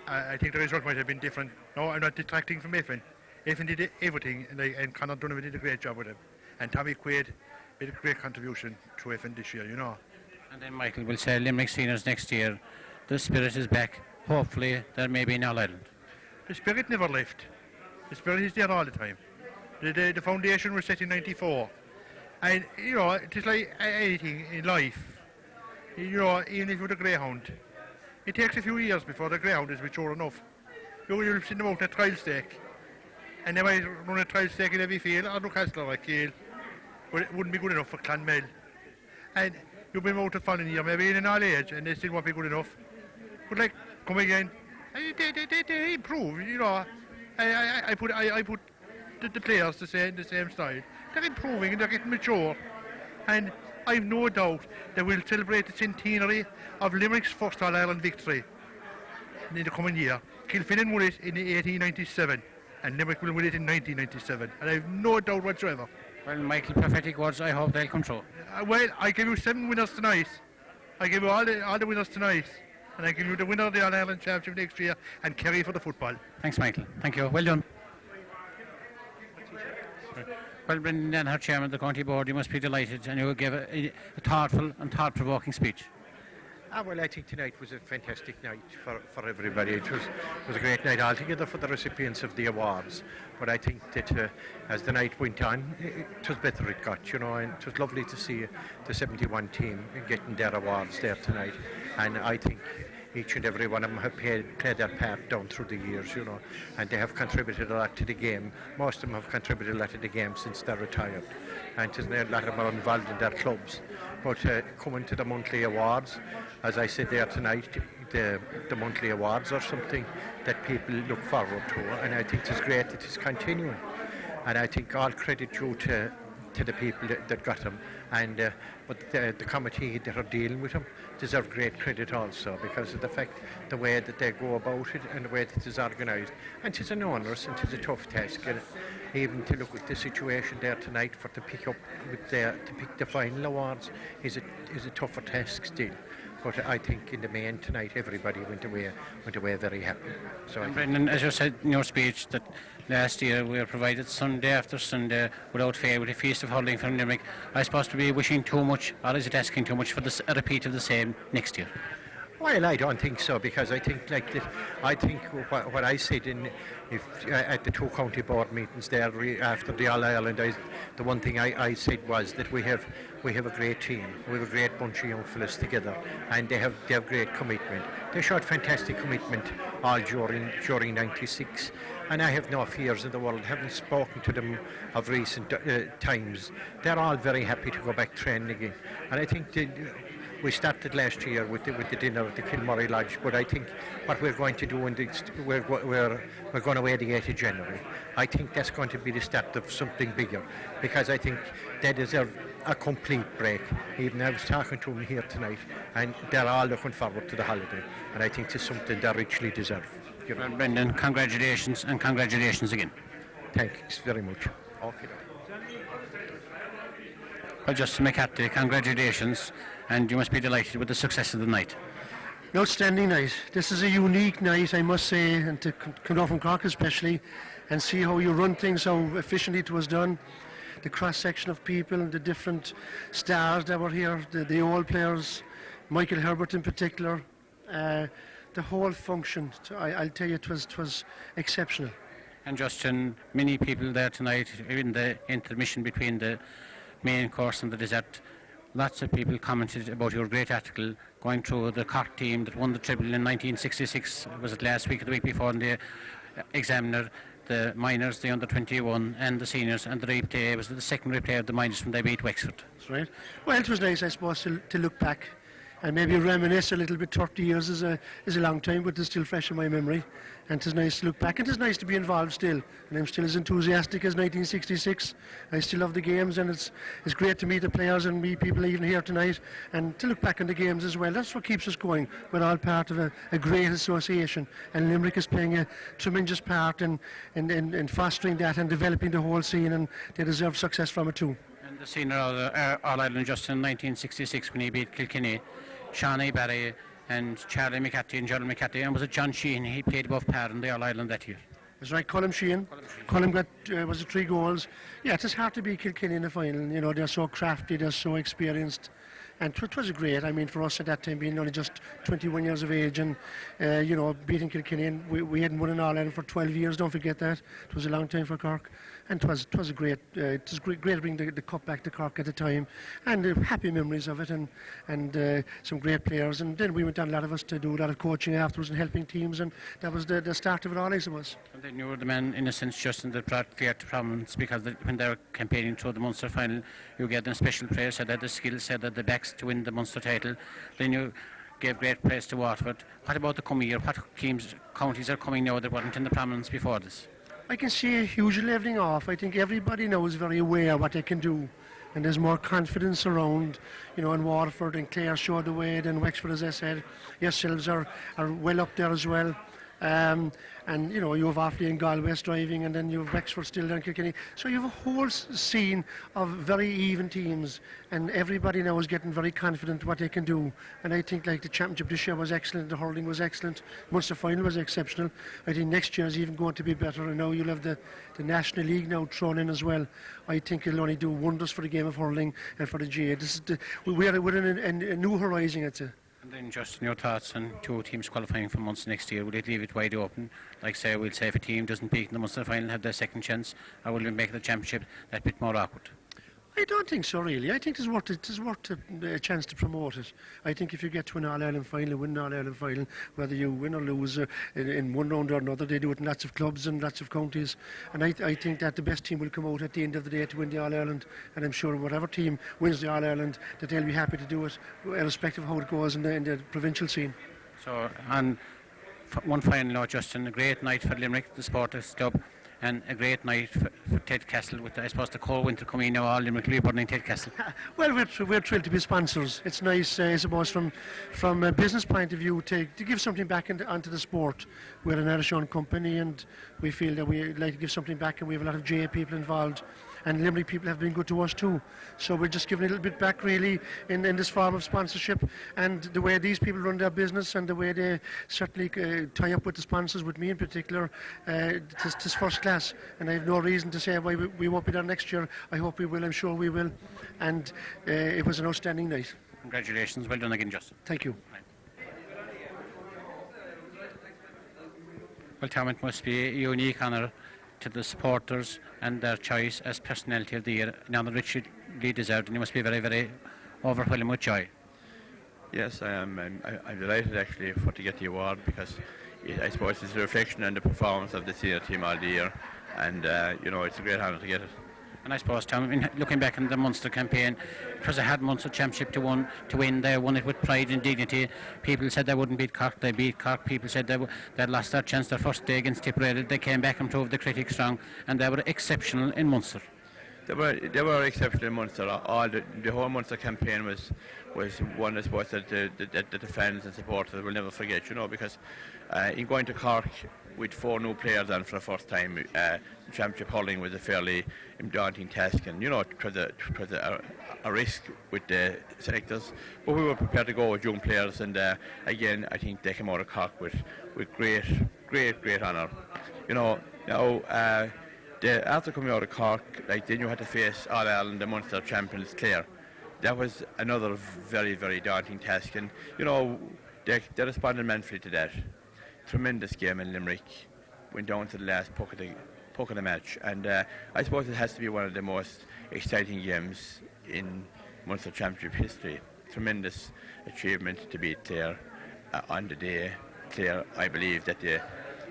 I think the result might have been different. No, I'm not detracting from Effin. Effin did everything, and Conor Donovan did a great job with him. And Tommy Quaid made a great contribution to Effin this year, you know. And then Michael will say Limerick seniors next year. The spirit is back. Hopefully there may be an All-Ireland. The spirit never left. The spirit is there all the time. The foundation was set in '94. And, you know, it's like anything in life. You know, even if you're a greyhound, it takes a few years before the ground is mature enough. You'll send them out a trial stake, and they might run a trial stake in every field, or Newcastle or Kiel, but it wouldn't be good enough for Clonmel. And you'll be out the following year, maybe in an all age, and they still won't be good enough. But like, come again, they improve, you know. I put the players the same style. They're improving and they're getting mature. And I've no doubt they will celebrate the centenary of Limerick's first All-Ireland victory in the coming year. Kilfinnan won it in 1897 and Limerick will win it in 1997. And I have no doubt whatsoever. Well, Michael, prophetic words, I hope they'll come true. Well, I give you 7 winners tonight. I give you all the winners tonight. And I give you the winner of the All-Ireland Championship next year and Kerry for the football. Thanks, Michael. Thank you. Well done. Well, Brendan Danaher, Chairman of the County Board, you must be delighted, and you gave a thoughtful and thought-provoking speech. Well, I think tonight was a fantastic night for everybody. It was a great night altogether for the recipients of the awards. But I think that as the night went on, it was better it got, you know, and it was lovely to see the 71 team getting their awards there tonight. And I think each and every one of them have played their part down through the years, you know, and they have contributed a lot to the game. Most of them have contributed a lot to the game since they're retired, and a lot of them are involved in their clubs. But coming to the monthly awards, as I said there tonight, the monthly awards are something that people look forward to, and I think it's great that it's continuing. And I think all credit due to the people that got them, and but the committee that are dealing with them deserve great credit also, because of the way that they go about it and the way that it is organised. And it's an onerous and it's a tough task, and even to look at the situation there tonight to pick the final awards is a tougher task still. But I think in the main tonight everybody went away very happy. So and Brendan, as you said in your speech, that last year we were provided Sunday after Sunday without fail with a feast of hurling from Limerick. I suppose to be wishing too much, or is it asking too much for a repeat of the same next year? Well, I don't think so, because I think what I said at the 2 county board meetings there after the All Ireland, the one thing I said was that we have a great team, we have a great bunch of young fellas together, and they have great commitment. They showed fantastic commitment all during '96, and I have no fears in the world. Having spoken to them of recent times, they're all very happy to go back training again, and I think we started last year with the dinner at the Kilmurray Lodge, but I think what we're going to do we're going away the 8th of January. I think that's going to be the start of something bigger, because I think they deserve a complete break. Even I was talking to them here tonight, and they're all looking forward to the holiday, and I think it's something they richly deserve. Well, Brendan, congratulations, and congratulations again. Thanks very much. Okay. Well, Justin McCarthy, congratulations, and you must be delighted with the success of the night. An outstanding night. This is a unique night, I must say, and to come off from Cork especially, and see how you run things, how efficiently it was done. The cross-section of people, the different stars that were here, the old players, Michael Herbert in particular, the whole function, I'll tell you, it was exceptional. And Justin, many people there tonight, in the intermission between the main course and the dessert, lots of people commented about your great article going through the Cork team that won the treble in 1966, was it last week or the week before, in the Examiner, the minors, the under-21 and the seniors, and the replay was the second replay of the minors when they beat Wexford. That's right. Well, it was nice, I suppose, to look back and maybe reminisce a little bit. 30 years is a long time, but it's still fresh in my memory, and it's nice to look back, and it's nice to be involved still, and I'm still as enthusiastic as 1966. I still love the games, and it's great to meet the players and meet people even here tonight, and to look back on the games as well. That's what keeps us going. We're all part of a great association, and Limerick is playing a tremendous part in fostering that and developing the whole scene, and they deserve success from it too. And the senior All-Ireland just in 1966 when he beat Kilkenny, Shawnee Barry and Charlie McCarthy and John McCarthy, and was it John Sheehan? He played above par in the All-Ireland that year. That's right, Colm Sheehan. Colm got, was it 3 goals? Yeah, it's hard to beat Kilkenny in the final. You know, they're so crafty, they're so experienced. And it was great, I mean, for us at that time, being only just 21 years of age and, you know, beating Kilkenny. And we hadn't won an All-Ireland for 12 years, don't forget that. It was a long time for Cork. and it was great to bring the cup back to Cork at the time, and happy memories of it, and some great players. And then we went on, a lot of us, to do a lot of coaching afterwards and helping teams, and that was the start of it all, I suppose. And then you were the man, in a sense, Justin, that brought fear to prominence, because when they were campaigning through the Munster final, you gave them special praise, said that the skills, said that the backs to win the Munster title. Then you gave great praise to Waterford. What about the coming year? What counties are coming now that weren't in the prominence before this? I can see a huge levelling off. I think everybody now is very aware what they can do, and there's more confidence around, in Waterford, and Clare showed the way, then Wexford, as I said, yourselves are well up there as well. And you have Offaly and Galway striving, and then you have Wexford still there, Kilkenny. So you have a whole scene of very even teams, and everybody now is getting very confident what they can do. And I think, like, the championship this year was excellent, the hurling was excellent, Munster final was exceptional. I think next year is even going to be better, and now you'll have the National League now thrown in as well. I think it'll only do wonders for the game of hurling and for the GAA. We're in a new horizon, I'd say. And then, Justin, your thoughts on two teams qualifying for Munster next year? Will it leave it wide open? Like, we'll say if a team doesn't peak in the Munster final, have their second chance, or will we make the championship that bit more awkward? I don't think so, really. I think it's worth a chance to promote it. I think if you get to an All-Ireland final, win an All-Ireland final, whether you win or lose in one round or another, they do it in lots of clubs and lots of counties. And I think that the best team will come out at the end of the day to win the All-Ireland. And I'm sure whatever team wins the All-Ireland, that they'll be happy to do it, irrespective of how it goes in the provincial scene. So, on one final note, Justin, a great night for Limerick, the Supporters Club, and a great night for Ted Castle, with, I suppose, the cold winter coming now, all Limerick will be burning Ted Castle. Well, we're thrilled to be sponsors. It's nice, I suppose, from a business point of view, to give something back onto the sport. We're an Irish-owned company, and we feel that we like to give something back, and we have a lot of GAA people involved. And Limerick people have been good to us too. So we're just giving a little bit back, really, in this form of sponsorship, and the way these people run their business, and the way they certainly tie up with the sponsors, with me in particular. It's first class, and I have no reason to say why we won't be there next year. I hope we will, I'm sure we will. And it was an outstanding night. Congratulations, well done again, Justin. Thank you. Well, Tom, it must be a unique honour to the supporters and their choice as personality of the year, an honour richly deserved, and you must be very, very overwhelmed with joy. Yes, I am. I'm delighted actually to get the award, because I suppose it's a reflection on the performance of the senior team all the year, and it's a great honour to get it. And I suppose, Tom, looking back on the Munster campaign, it was a hard Munster championship to win. They won it with pride and dignity. People said they wouldn't beat Cork, they beat Cork. People said they'd lost their chance their first day against Tipperary. They came back and proved the critics wrong, and they were exceptional in Munster. They were exceptional in Munster. The whole Munster campaign was one, I suppose, that the fans and supporters will never forget, because in going to Cork with 4 new players on for the first time, championship hurling was a fairly daunting task, and it was a risk with the selectors, but we were prepared to go with young players, and again I think they came out of Cork with great honour. After coming out of Cork, then you had to face All Ireland, the Munster champions, Clare. That was another very, very daunting task, and they responded manfully to that. Tremendous game in Limerick, went down to the last puck of the match, and I suppose it has to be one of the most exciting games in Munster Championship history. Tremendous achievement to beat Clare on the day. Clare, I believe that they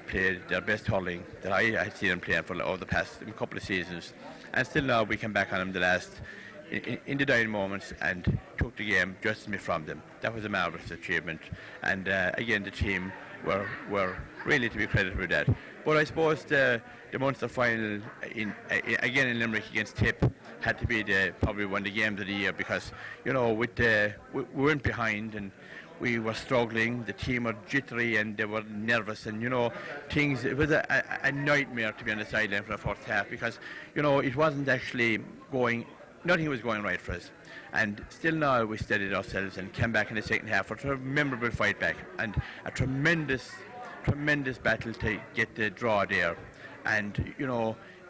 played their best hurling that I had seen them playing for over the past couple of seasons, and still now we came back on them in the dying moments and took the game just from them. That was a marvellous achievement, and again the team were really to be credited with that. But I suppose the Munster final again in Limerick against Tip had to be probably one of the games of the year, because we went behind and we were struggling. The team were jittery and they were nervous, and it was a nightmare to be on the sideline for the first half, because it wasn't actually nothing was going right for us. And still now we steadied ourselves and came back in the second half for a memorable fight back, and a tremendous battle to get the draw there. And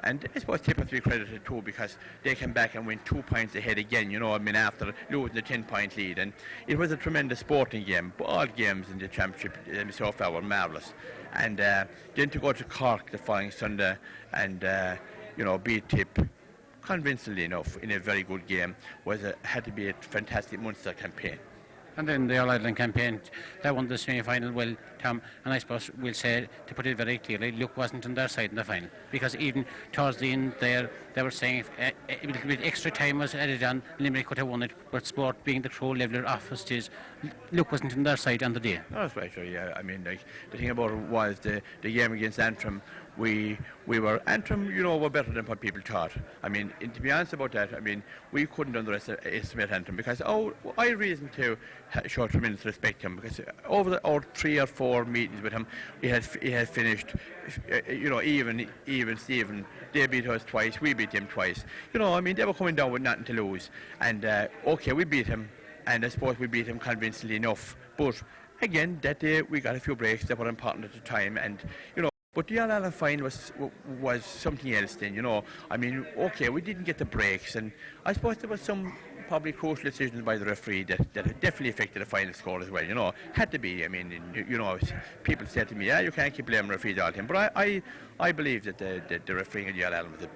and I suppose Tip has to be credited too, because they came back and went 2 points ahead again, after losing the 10-point lead. And it was a tremendous sporting game. But all games in the championship so far were marvellous. And then to go to Cork the following Sunday and beat Tip convincingly enough in a very good game had to be a fantastic Munster campaign. And then the All-Ireland campaign, that won the semi-final well, Tom, and I suppose we'll say, to put it very clearly, luck wasn't on their side in the final, because even towards the end there, they were saying if a little bit extra time was added on, Limerick could have won it, but sport being the true leveller of it is, luck wasn't on their side on the day. No, that's right, sure, yeah. I mean, like, the thing about it was the game against Antrim, we were Antrim, were better than what people thought. I mean, to be honest about that, I mean, we couldn't underestimate Antrim, because I had reason to show tremendous respect to him, because over our 3 or 4 meetings with him, he had finished, even Stephen. They beat us twice, we beat them twice. I mean, they were coming down with nothing to lose, and okay, we beat him, and I suppose we beat him convincingly enough. But again, that day we got a few breaks that were important at the time, and but the All-Ireland final was something else then, I mean, okay, we didn't get the breaks, and I suppose there was some probably crucial decisions by the referee that definitely affected the final score as well, had to be. I mean, people said to me, you can't keep blaming referees all the time, but I believe that the refereeing in the All-Ireland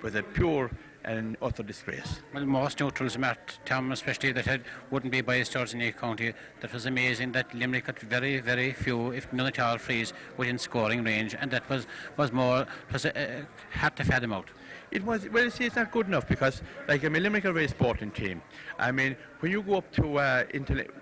was a pure and utter disgrace. Well, most neutrals, Tom, especially that wouldn't be biased towards any county. That was amazing that Limerick got very, very few, if none at all, frees within scoring range, and that was had to fathom out. It was, well, see, it's not good enough, because, Limerick are a very sporting team. I mean, when you go up to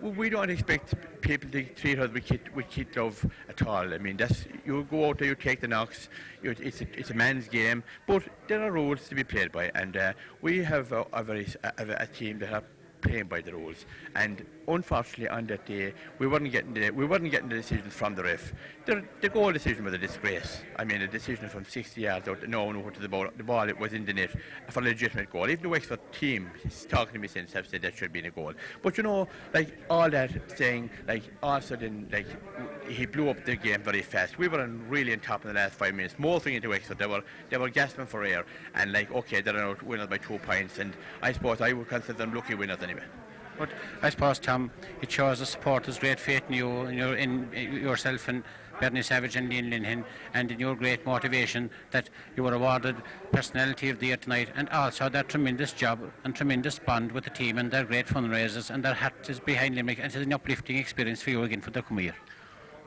we don't expect people to treat us with kid love at all. I mean, you go out there, you take the knocks, it's a man's game, but there are rules to be played by, and we have a team that are playing by the rules, and unfortunately on that day we weren't getting the decisions from the ref. The goal decision was a disgrace. I mean, a decision from 60 yards out, no one knew the ball it was in the net for a legitimate goal. Even the Wexford team is talking to me since have said that should be a goal. But all that saying, all of a sudden, he blew up the game very fast. We were really on top in the last 5 minutes, motoring into Wexford. They were gasping for air, and okay, they're out winners by 2 points, and I suppose I would consider them lucky winners anyway. But I suppose, Tom, it shows the supporters' great faith in you, in yourself and Bernie Savage and Liam Linhan, and in your great motivation that you were awarded Personality of the Year tonight, and also that tremendous job and tremendous bond with the team and their great fundraisers and their hat is behind Limerick, and it's an uplifting experience for you again for the coming year.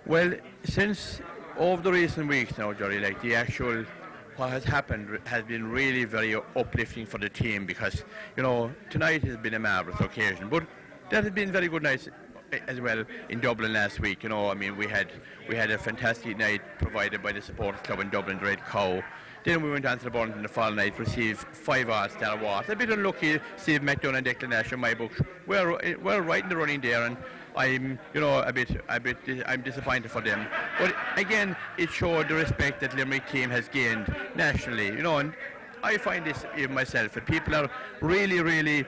Well, since over the recent weeks now, Jerry, what has happened has been really very uplifting for the team, because tonight has been a marvellous occasion, but there has been very good nights as well in Dublin last week. I mean, we had a fantastic night provided by the Supporters Club in Dublin, the Red Cow. Then we went on to the Burns in the fall night, received 5 All-Star awards. A bit unlucky, Steve McDonough and Declan Nash in my book. We're right in the running there, and I'm I'm disappointed for them. But again, it showed the respect that Limerick team has gained nationally, and I find this even myself, that people are really,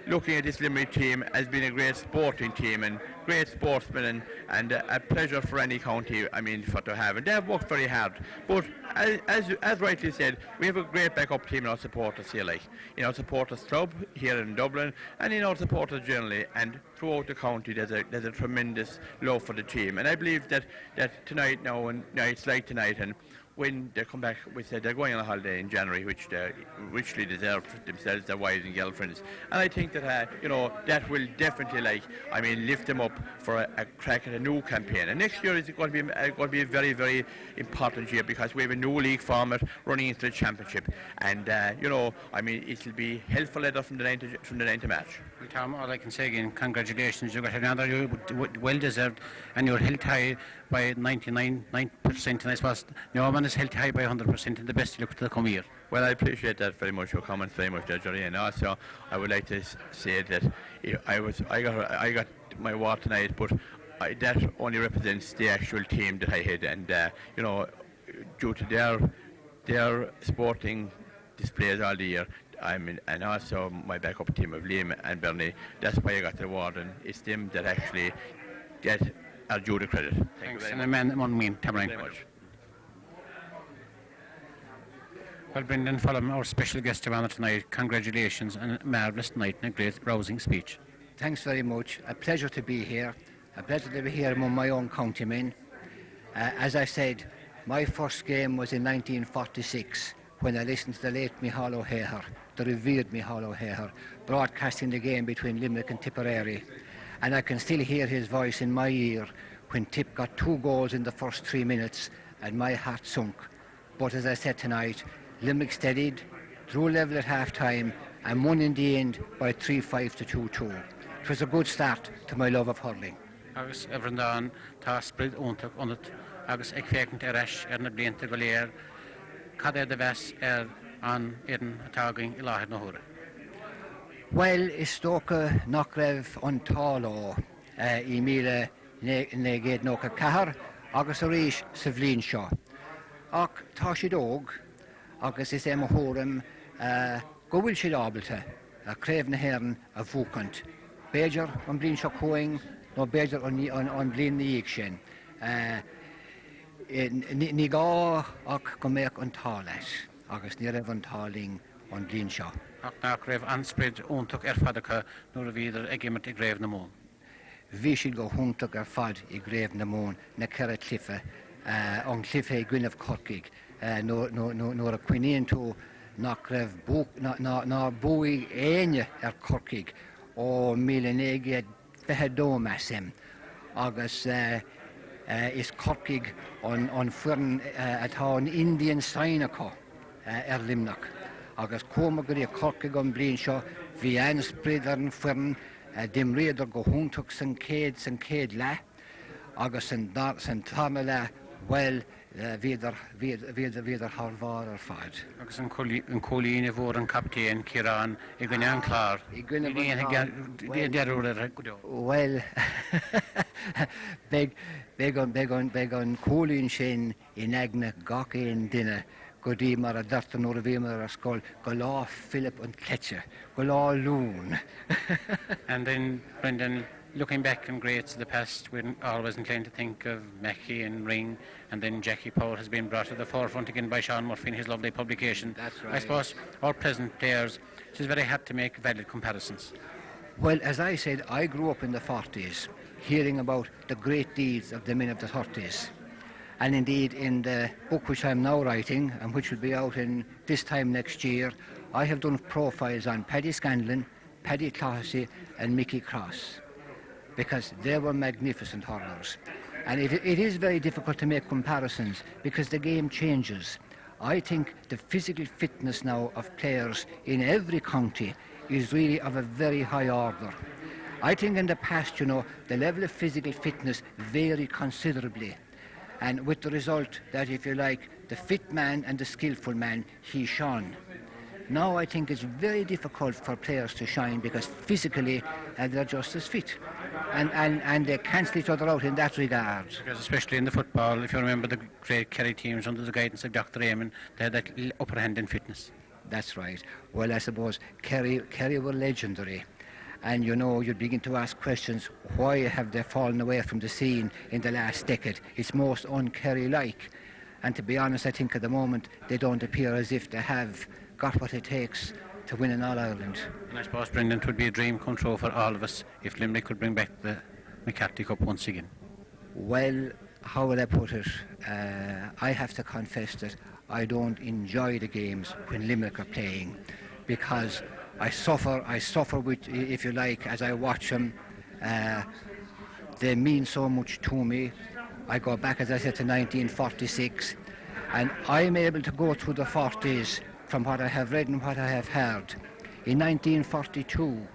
looking at this Limerick team as being a great sporting team and great sportsmen, and a pleasure for any county, for to have. And they have worked very hard. But as rightly said, we have a great backup team in our supporters here, in our supporters club here in Dublin, and in our supporters generally, and throughout the county there's a tremendous love for the team. And I believe that tonight now, and nights like tonight, and when they come back, we said they're going on a holiday in January, which they richly deserve themselves, their wives and girlfriends. And I think that, that will definitely, lift them up for a crack at a new campaign. And next year is going to be a very, very important year, because we have a new league format running into the championship. And, it'll be helpful letter from the 9th of March. Well, Tom, all I can say again, congratulations. You got another well deserved, and you're held high by 99%, and I suppose no one is held high by 100%, and the best look to the coming year. Well, I appreciate that very much, your comments very much, Jerry. And also, I would like to say that I got my award tonight, but that only represents the actual team that I had, and due to their sporting displays all the year, and also my backup team of Liam and Bernie, that's why I got the award, and it's them that actually are due the credit. Thanks, and a man among me, very much. Well, Brendan Fulham, our special guest of honour tonight, congratulations on a marvellous night and a great rousing speech. Thanks very much. A pleasure to be here. A pleasure to be here among my own countrymen. As I said, my first game was in 1946 when I listened to the late Micheál O'Hare, the revered Micheál O'Hare, broadcasting the game between Limerick and Tipperary. And I can still hear his voice in my ear when Tip got 2 goals in the first 3 minutes, and my heart sunk. But as I said tonight, Limerick steadied, drew level at half-time, and won in the end by 3-5 to 2-2. It was a good start to my love of hurling. Agus everndan tá sprid úntaach onat agus ag fécant areis na blianta go léir cad é de bheits an éan atágaing I láthir na húra. Well, is tóca nach raibh an táló I 1994 agus a rís sa bhlín seo. Ach tá siad óg agus is mo thóram go bhfuil siad ábalta a craobh na hÉireann a bhúcant. Béidir an bblin seo cóing nó béidir an bblin na dhéag sin. Ní gá ach go méoch an tá leis agus ní raibh an táling an bblin seo. Ach nach raibh ansprid úntaach fadacha nuair a bhíidir ag immert I gréibh na mún. Bhí siad go húntaach fad I gréibh na mún na ceithre clifa an clifa I Gwynmh Corcaigh nuair a cuiníonn tú nach raibh ná buaigh éine Corcaigh ó 1922 sim agus is Corcaigh an fuireann atá an Indian sign acu Limnach. Agus cóma go raibh Corcaigh an bblin seo, bhí ansprid ar an fuireann dim réidir go húntaach san céad le, agus san tána le, well, bhíidir thar ar fad. Agus an cólín bhór an captéin Cirán I gine an clár. I gine dearúir go deo. Well, beg an cólín sin I neagna gach éon duine go dtí mar a dartan nuair a bhí mar a scoil go lá Philip an Cletcher, go lá Lún. And then, Brendan, looking back in greats of the past, we're always inclined to think of Mackey and Ring, and then Jackie Power has been brought to the forefront again by Sean Murphy in his lovely publication. That's right. I suppose our present players, it is very hard to make valid comparisons. Well, as I said, I grew up in the 40s, hearing about the great deeds of the men of the 30s. And indeed, in the book which I'm now writing, and which will be out in this time next year, I have done profiles on Paddy Scanlon, Paddy Clohessy and Mickey Cross, because they were magnificent hurlers. And it is very difficult to make comparisons because the game changes. I think the physical fitness now of players in every county is really of a very high order. I think in the past, the level of physical fitness varied considerably. And with the result that, if you like, the fit man and the skillful man, he shone. Now I think it's very difficult for players to shine because physically they're just as fit. And they cancel each other out in that regard. Because especially in the football, if you remember the great Kerry teams under the guidance of Dr. Eamonn, they had that upper hand in fitness. That's right. Well, I suppose Kerry were legendary. And you'd begin to ask questions, why have they fallen away from the scene in the last decade? It's most un-Kerry-like. And to be honest, I think at the moment they don't appear as if they have got what it takes to win in All-Ireland. And I suppose, Brendan, it would be a dream come true for all of us if Limerick could bring back the McCarthy Cup once again. Well, how will I put it? I have to confess that I don't enjoy the games when Limerick are playing because I suffer with, if you like, as I watch them. They mean so much to me. I go back, as I said, to 1946, and I'm able to go through the 40s from what I have read and what I have heard. In 1942,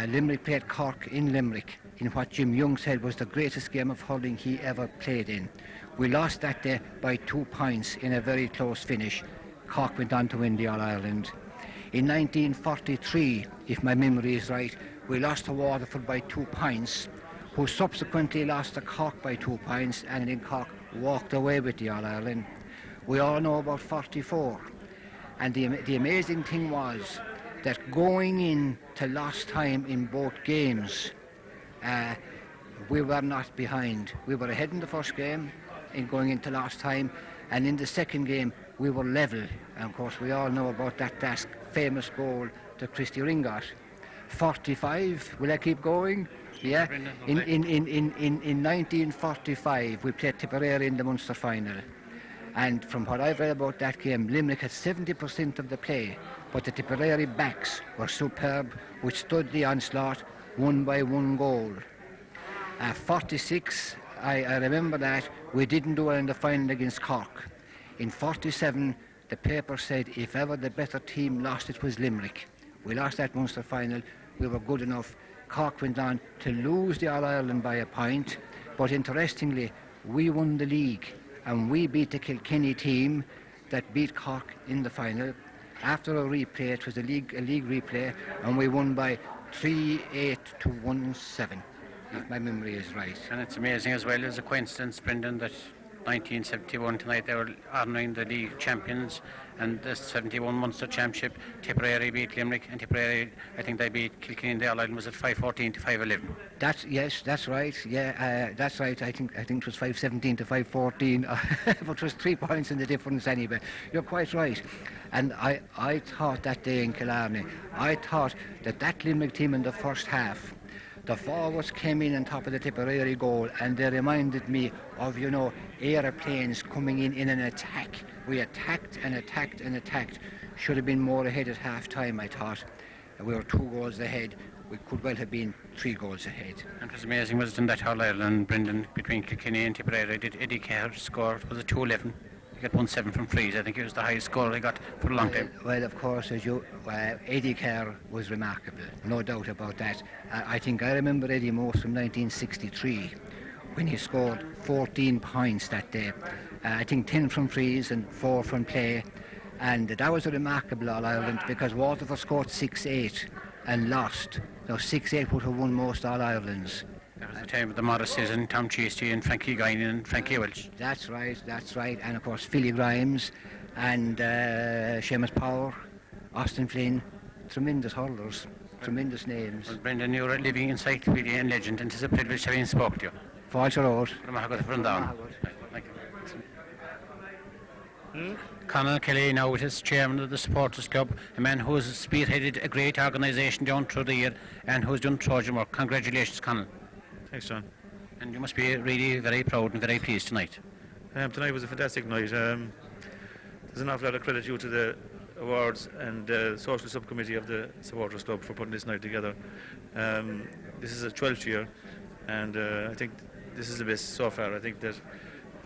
Limerick played Cork in Limerick in what Jim Young said was the greatest game of hurling he ever played in. We lost that day by 2 points in a very close finish. Cork went on to win the All-Ireland. In 1943, if my memory is right, we lost to Waterford by 2 points, who subsequently lost to Cork by 2 points, and then Cork walked away with the All-Ireland. We all know about 44. And the amazing thing was that going in to last time in both games, we were not behind. We were ahead in the first game in going into last time, and in the second game we were level. And of course we all know about that famous goal to Christy Ringot. 45, will I keep going? Yeah. In 1945 we played Tipperary in the Munster final. And from what I've read about that game, Limerick had 70% of the play, but the Tipperary backs were superb, which stood the onslaught, won by 1 goal. 46, I remember that, we didn't do well in the final against Cork. In 47, the paper said if ever the better team lost, it was Limerick. We lost that Munster final, we were good enough. Cork went on to lose the All-Ireland by a point, but interestingly, we won the league, and we beat the Kilkenny team that beat Cork in the final. After a replay, it was a league replay, and we won by 3-8 to 1-7, if my memory is right. And it's amazing as well as a coincidence, Brendan, that 1971 tonight they were honouring the league champions, and the 71 Munster Championship, Tipperary beat Limerick, and Tipperary, I think they beat Kilkenny in the All-Ireland, was it 5-14 to 5-11? Yes, that's right. Yeah, that's right. I think it was 5-17 to 5-14, but it was 3 points in the difference anyway. You're quite right. And I thought that day in Killarney, I thought that Limerick team in the first half, the forwards came in on top of the Tipperary goal, and they reminded me of, aeroplanes coming in an attack. We attacked and attacked and attacked. Should have been more ahead at half time, I thought. We were 2 goals ahead. We could well have been 3 goals ahead. And it was amazing, was it, in that All-Ireland, Brendan, between Kilkenny and Tipperary, did Eddie Kerr score, was it 2-11? He got 1-7 from frees. I think it was the highest score he got for a long time. Well, of course, Eddie Kerr was remarkable, no doubt about that. I think I remember Eddie most from 1963, when he scored 14 points that day. I think 10 from frees and 4 from play. And that was a remarkable All-Ireland, because Waterford scored 6-8 and lost. Now 6-8 would have won most All-Irelands. That was the time of the Morrises and Tom Chasty and Frankie Guinan and Frankie Walsh. That's right. And of course Philly Grimes and Seamus Power, Austin Flynn, tremendous hurlers, tremendous names. Well, Brendan, you're a living encyclopedia and legend, and it's a privilege having spoke to you. False road. Conal Kelly now is chairman of the Supporters Club, a man who has spearheaded a great organisation down through the year and who has done Trojan work. Congratulations, Conal. Thanks, John. And you must be really very proud and very pleased tonight. Tonight was a fantastic night. There's an awful lot of credit due to the awards and social subcommittee of the Supporters Club for putting this night together. This is a 12th year, and I think this is the best so far. I think that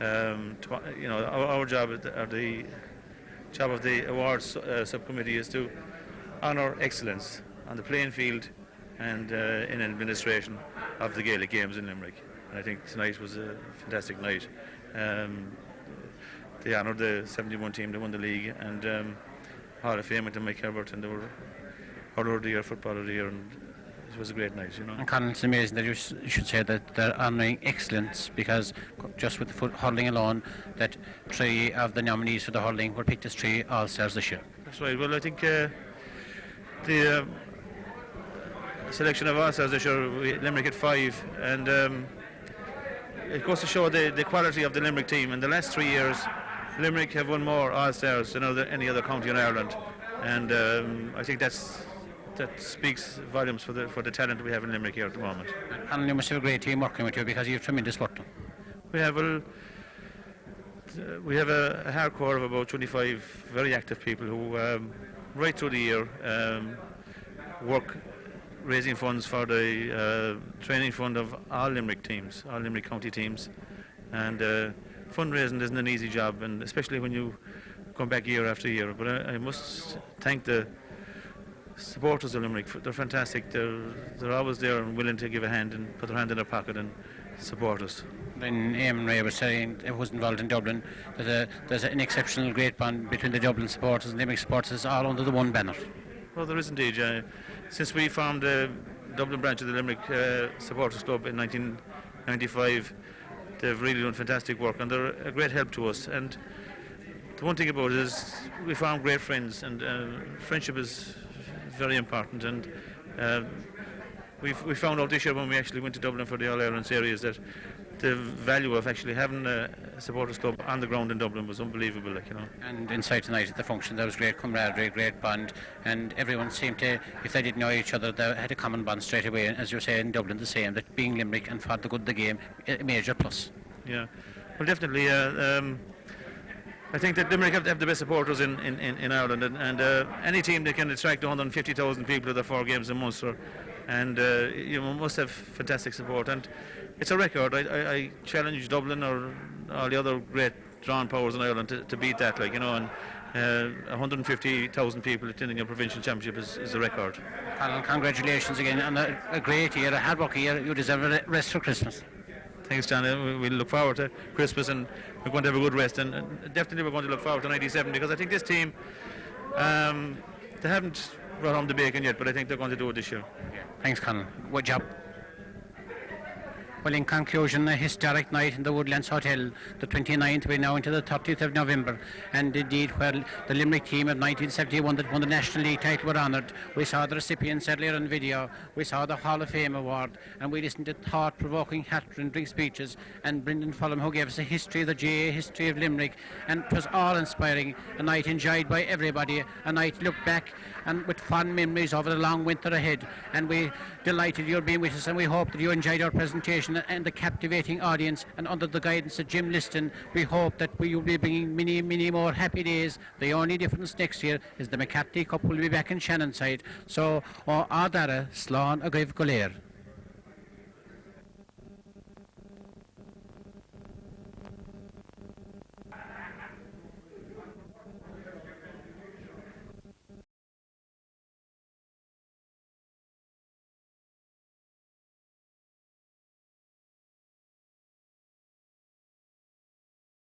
our job, or the job of the awards subcommittee, is to honour excellence on the playing field and in administration of the Gaelic games in Limerick. And I think tonight was a fantastic night. They honoured the 71 team that won the league, and Hall of Fame went to Mike Herbert, and they were Hurler of the Year, Footballer of the Year, and it was a great night, And Conal, it's amazing that you should say that they're honouring excellence, because just with the hurling alone, that 3 of the nominees for the hurling were picked as 3 All-Stars this year. That's right. Well, I think the selection of All-Stars this year, Limerick had 5, and it goes to show the quality of the Limerick team. In the last 3 years, Limerick have won more All-Stars than any other county in Ireland, and I think that speaks volumes for the talent we have in Limerick here at the moment. And you must have a great team working with you, because you have tremendous work done. We have a hardcore of about 25 very active people who right through the year work raising funds for the training fund of all Limerick teams, all Limerick county teams, and fundraising isn't an easy job, and especially when you come back year after year. But I must thank the supporters of Limerick. They're fantastic. They're always there and willing to give a hand and put their hand in their pocket and support us. When Eamonn Ray was saying it was involved in Dublin, there's an exceptional great bond between the Dublin supporters and Limerick supporters, all under the one banner. Well, there is indeed. Since we formed the Dublin branch of the Limerick Supporters Club in 1995, they've really done fantastic work, and they're a great help to us. And the one thing about it is we found great friends, and friendship is very important. And we found out this year when we actually went to Dublin for the All-Ireland series that the value of actually having a supporters club on the ground in Dublin was unbelievable, And inside tonight at the function there was great camaraderie, great bond, and everyone seemed to, if they didn't know each other, they had a common bond straight away. And as you say in Dublin, the same, that being Limerick and for the good of the game, a major plus. Yeah, well, definitely. I think that Limerick have the best supporters in Ireland, and any team that can attract 150,000 people to their 4 games in Munster, and you must have fantastic support. And it's a record. I challenge Dublin or all the other great drawn powers in Ireland to beat that, and 150,000 people attending a provincial championship is a record. Conal, congratulations again on a great year, a hard work year. You deserve a rest for Christmas. Thanks, John. We'll look forward to Christmas, and we're going to have a good rest, and definitely we're going to look forward to 97, because I think this team, they haven't brought home the bacon yet, but I think they're going to do it this year. Thanks, Conal. Good job. Well, in conclusion, a historic night in the Woodlands Hotel, the 29th, we're now into the 30th of November, and indeed where the Limerick team of 1971 that won the National League title were honoured. We saw the recipients earlier on video, we saw the Hall of Fame award, and we listened to thought-provoking hat-and-drink speeches, and Brendan Fulham, who gave us a history of the GAA, history of Limerick, and it was all-inspiring, a night enjoyed by everybody, a night looked back and with fond memories over the long winter ahead, and we delighted you're being with us, and we hope that you enjoyed our presentation and the captivating audience, and under the guidance of Jim Liston, we hope that we will be bringing many, many more happy days. The only difference next year is the McCarthy Cup will be back in Shannonside. So, Ardara, Slán a Gaibh Goléir.